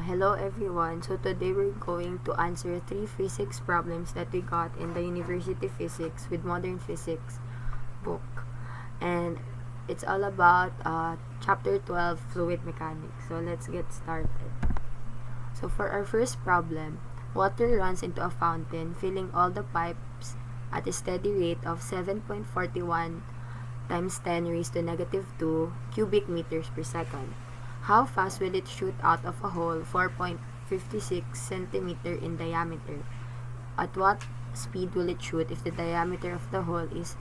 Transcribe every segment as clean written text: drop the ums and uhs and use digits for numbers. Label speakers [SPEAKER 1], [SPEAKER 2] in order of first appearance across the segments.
[SPEAKER 1] Hello everyone. So today we're going to answer 3 physics problems that we got in the University Physics with Modern Physics book. And it's all about chapter 12, fluid mechanics. So let's get started. So for our first problem, water runs into a fountain, filling all the pipes at a steady rate of 7.41 times 10 raised to negative 2 cubic meters per second. How fast will it shoot out of a hole 4.56 centimeter in diameter? At what speed will it shoot if the diameter of the hole is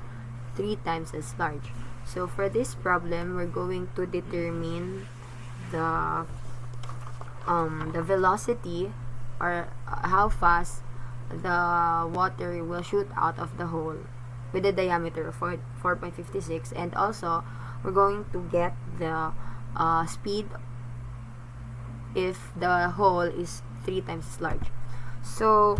[SPEAKER 1] 3 times as large? So for this problem, we're going to determine the velocity, or how fast the water will shoot out of the hole with a diameter of 4.56, and also we're going to get the speed if the hole is 3 times as large. So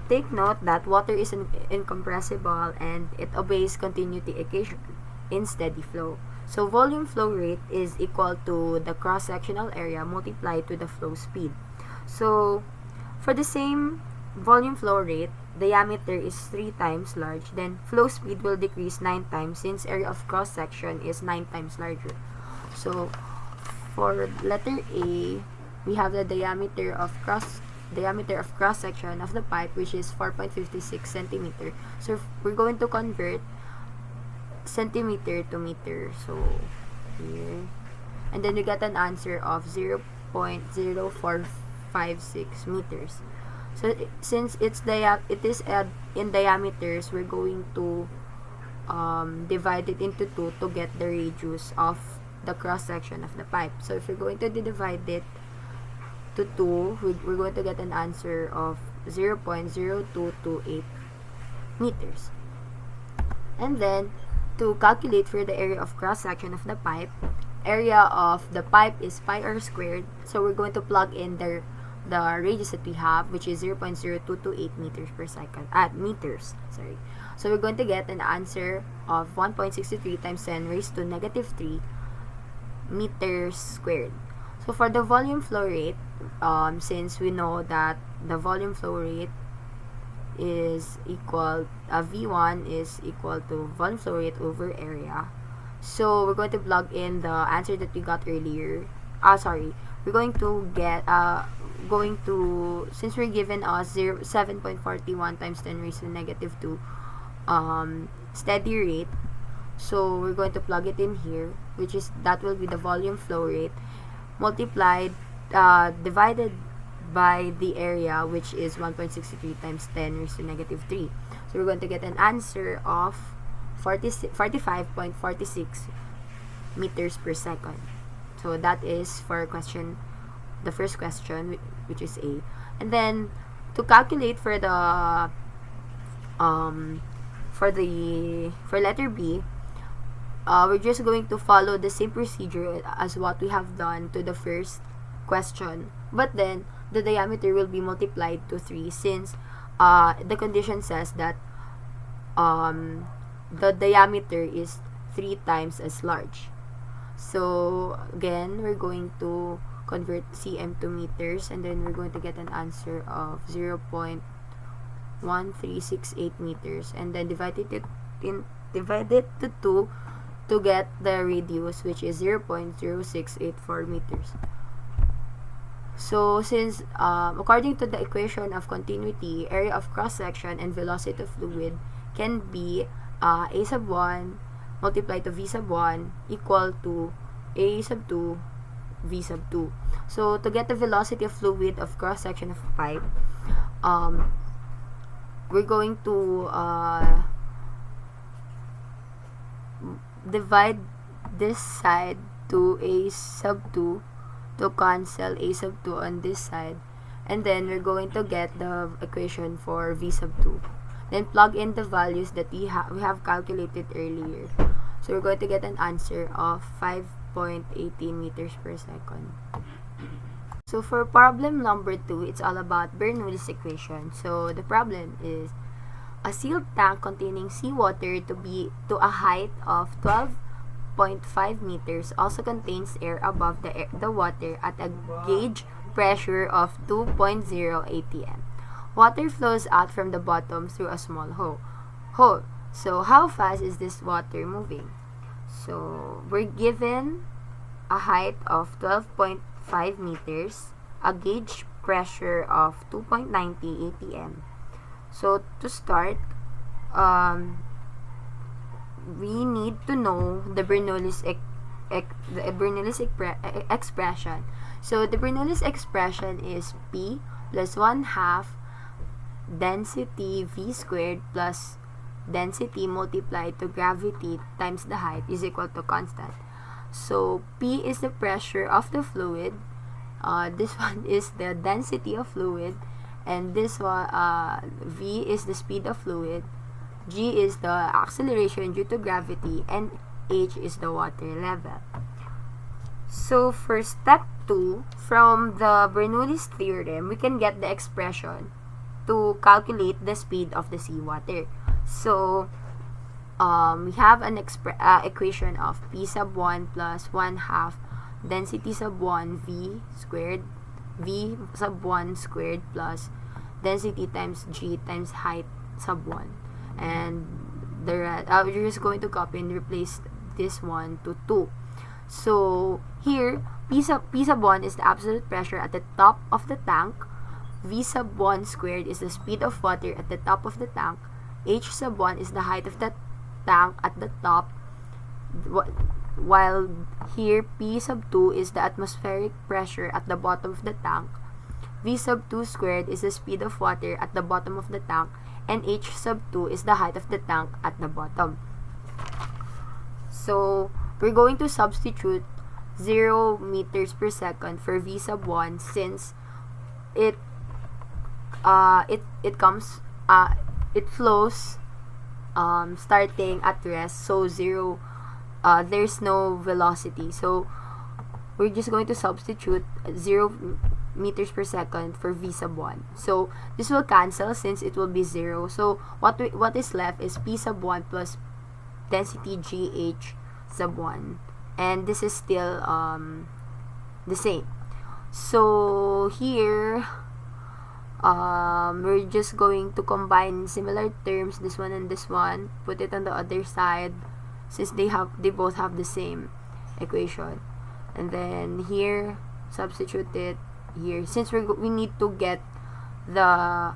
[SPEAKER 1] take note that water is incompressible and it obeys continuity equation in steady flow. So volume flow rate is equal to the cross-sectional area multiplied with the flow speed. So for the same volume flow rate, diameter is 3 times large, then flow speed will decrease 9 times since area of cross-section is 9 times larger. So for letter A, we have the diameter of cross section of the pipe, which is 4.56 centimeter. So we're going to convert centimeter to meter. So here, and then we get an answer of 0.0456 meters. So since it is in diameters, we're going to divide it into 2 to get the radius of the cross section of the pipe. So if we're going to divide it to 2, we're going to get an answer of 0.0228 meters. And then to calculate for the area of cross section of the pipe, area of the pipe is pi r squared. So we're going to plug in the radius that we have, which is 0.0228 meters per second. Meters. Sorry. So we're going to get an answer of 1.63 times 10 raised to negative 3 meters squared. So for the volume flow rate, since we know that the volume flow rate is equal, V1 is equal to volume flow rate over area. So we're going to plug in the answer that we got earlier. We're going to get, since we're given us 7.41 times 10 raised to negative 2 steady rate, so we're going to plug it in here, which is, that will be the volume flow rate multiplied, divided by the area, which is 1.63 times 10 raised to negative 3. So we're going to get an answer of 45.46 meters per second. So that is for the first question, which is A. And then to calculate for the for letter B, we're just going to follow the same procedure as what we have done to the first question, but then the diameter will be multiplied to 3 since the condition says that the diameter is 3 times as large. So again, we're going to convert cm to meters, and then we're going to get an answer of 0.1368 meters, and then divide it to 2 to get the radius, which is 0.0684 meters. So since according to the equation of continuity, area of cross section and velocity of fluid can be a sub 1 multiplied to v sub 1 equal to a sub 2 v sub 2. So to get the velocity of fluid of cross section of pipe, we're going to divide this side to a sub 2 to cancel a sub 2 on this side, and then we're going to get the equation for v sub 2. Then plug in the values that we have calculated earlier. So we're going to get an answer of 5.18 meters per second. So for problem number 2, it's all about Bernoulli's equation. So the problem is a sealed tank containing seawater to a height of 12.5 meters also contains air above the water at a gauge pressure of 2.0 atm. Water flows out from the bottom through a small hole. So how fast is this water moving? So we're given a height of 12.5 meters, a gauge pressure of 2.90 atm. So to start, we need to know the Bernoulli's expression. So the Bernoulli's expression is P plus 1/2 density V squared plus density multiplied to gravity times the height is equal to constant. So P is the pressure of the fluid. This one is the density of fluid, and this one V is the speed of fluid, G is the acceleration due to gravity, and H is the water level. So for step 2, from the Bernoulli's theorem, we can get the expression to calculate the speed of the seawater. So we have an equation of P sub 1 plus 1/2 density sub 1 V squared, V sub 1 squared plus density times G times height sub 1. And we're just going to copy and replace this one to 2. So here, P sub 1 is the absolute pressure at the top of the tank. V sub 1 squared is the speed of water at the top of the tank. H sub 1 is the height of the tank at the top. While here, P sub 2 is the atmospheric pressure at the bottom of the tank. V sub 2 squared is the speed of water at the bottom of the tank. And H sub 2 is the height of the tank at the bottom. So we're going to substitute 0 meters per second for V sub 1 since it flows starting at rest, so 0 there's no velocity. So we're just going to substitute 0 meters per second for V sub 1. So this will cancel since it will be 0. So what is left is P sub 1 plus density GH sub 1. And this is still the same. So here we're just going to combine similar terms, this one and this one, put it on the other side since they both have the same equation. And then here substitute it here since we need to get the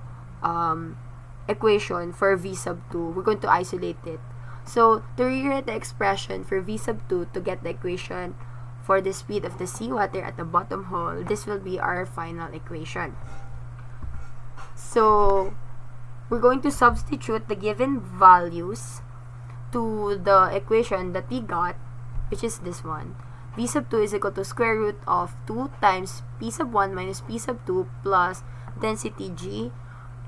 [SPEAKER 1] equation for V sub 2. We're going to isolate it. So to rewrite the expression for V sub 2 to get the equation for the speed of the seawater at the bottom hole, this will be our final equation. So we're going to substitute the given values to the equation that we got, which is this one. V sub 2 is equal to square root of 2 times P sub 1 minus P sub 2 plus density G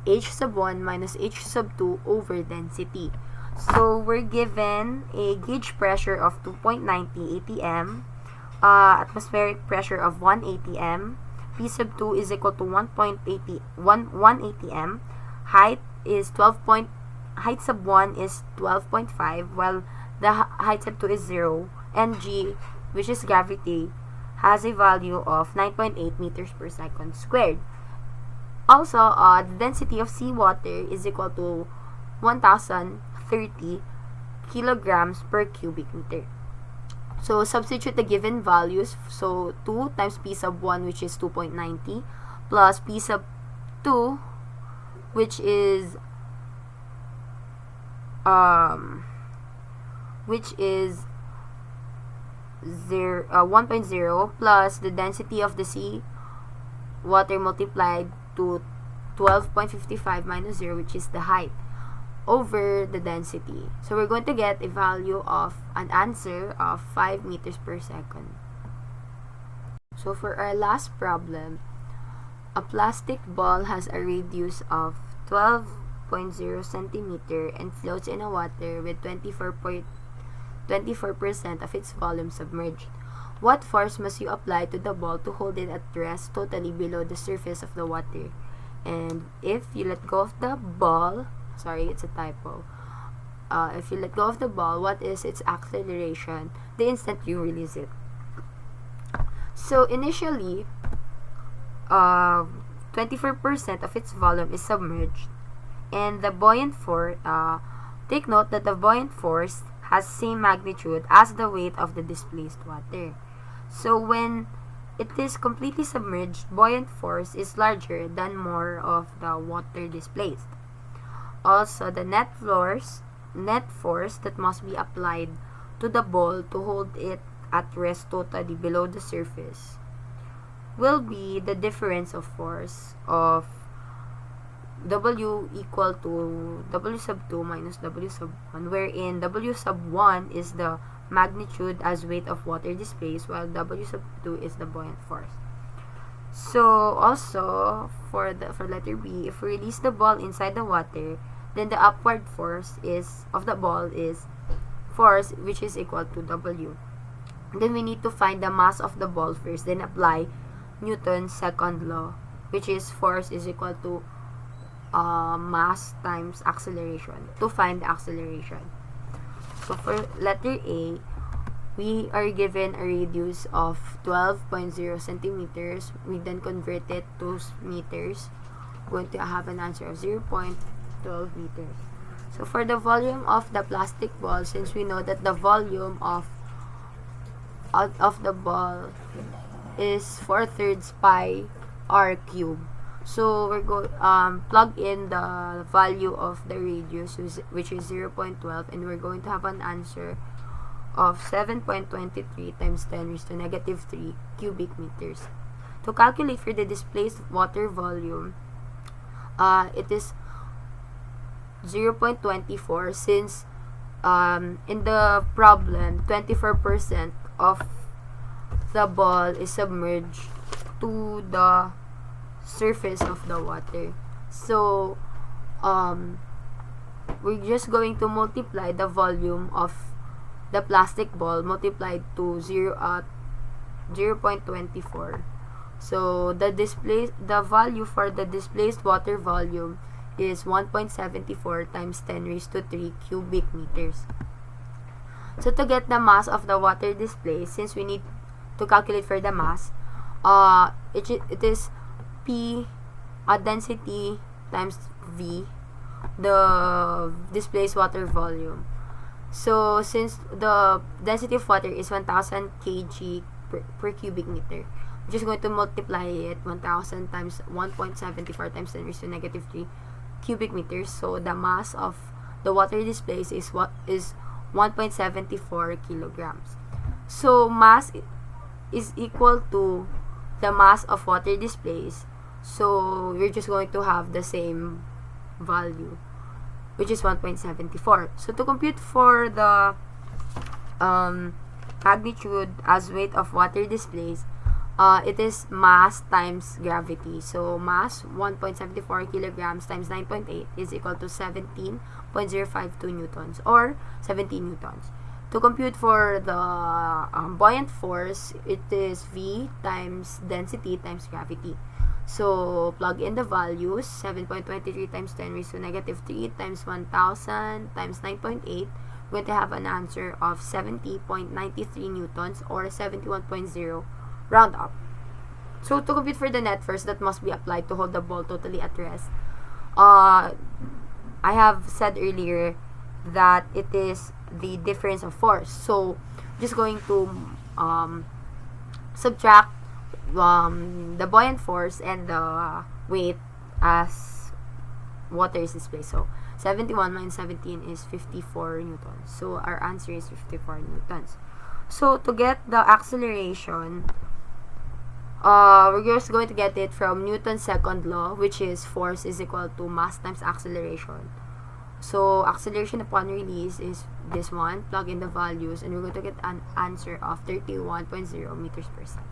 [SPEAKER 1] H sub 1 minus H sub 2 over density. So we're given a gauge pressure of 2.90 atm, atmospheric pressure of 1 atm, P sub 2 is equal to 1 atm, height sub 1 is 12.5, while the height sub 2 is 0, and G, which is gravity, has a value of 9.8 meters per second squared. Also, the density of seawater is equal to 1,030 kilograms per cubic meter. So substitute the given values. So 2 times P sub 1, which is 2.90, plus P sub 2, which is 1.0 plus the density of the sea water multiplied to 12.55 minus 0, which is the height, over the density. So we're going to get a value of an answer of 5 meters per second. So for our last problem, a plastic ball has a radius of 12.0 centimeter and floats in a water with 24% of its volume submerged. What force must you apply to the ball to hold it at rest totally below the surface of the water? And if you let go of the ball, sorry, it's a typo. If you let go of the ball, what is its acceleration the instant you release it? So initially, uh, 24% of its volume is submerged, and the buoyant force, take note that the buoyant force has same magnitude as the weight of the displaced water. So when it is completely submerged, buoyant force is larger than more of the water displaced. Also, the net force that must be applied to the ball to hold it at rest totally below the surface will be the difference of force of W equal to W sub 2 minus W sub 1, wherein W sub 1 is the magnitude as weight of water displaced, while W sub 2 is the buoyant force. So also for letter B, if we release the ball inside the water, then the upward force of the ball is force, which is equal to W. Then we need to find the mass of the ball first, then apply Newton's second law, which is force is equal to mass times acceleration, to find the acceleration. So for letter A, we are given a radius of 12.0 centimeters. We then convert it to meters. We're going to have an answer of 0.12 meters. So for the volume of the plastic ball, since we know that the volume of the ball is 4/3 pi r cube. So we're going plug in the value of the radius, which is 0.12, and we're going to have an answer of 7.23 times 10 raised to negative 3 cubic meters. To calculate for the displaced water volume, it is 0.24, since in the problem 24% of the ball is submerged to the surface of the water. So we're just going to multiply the volume of the plastic ball multiplied to 0.24. So the value for the displaced water volume is 1.74 times 10 raised to 3 cubic meters. So to get the mass of the water displaced, since we need to calculate for the mass, it is P density times V, the displaced water volume. So since the density of water is 1000 kg per cubic meter, we're just going to multiply it 1000 times 1.74 times 10 raised to negative 3 cubic meters. So the mass of the water displaced is 1.74 kilograms. So mass is equal to the mass of water displaced. So we're just going to have the same value, which is 1.74. So to compute for the magnitude as weight of water displaced, it is mass times gravity. So mass 1.74 kilograms times 9.8 is equal to 17.052 newtons, or 17 newtons. To compute for the buoyant force, it is V times density times gravity. So plug in the values, 7.23 times 10 raised to negative 3 times 1000 times 9.8. We're going to have an answer of 70.93 newtons, or 71.0 round up. So to compute for the net force that must be applied to hold the ball totally at rest, I have said earlier that it is the difference of force. So just going to subtract the buoyant force and the weight as water is displaced. So 71 minus 17 is 54 newtons. So our answer is 54 newtons. So to get the acceleration, we're just going to get it from Newton's second law, which is force is equal to mass times acceleration. So acceleration upon release is this one. Plug in the values, and we're going to get an answer of 31.0 meters per second.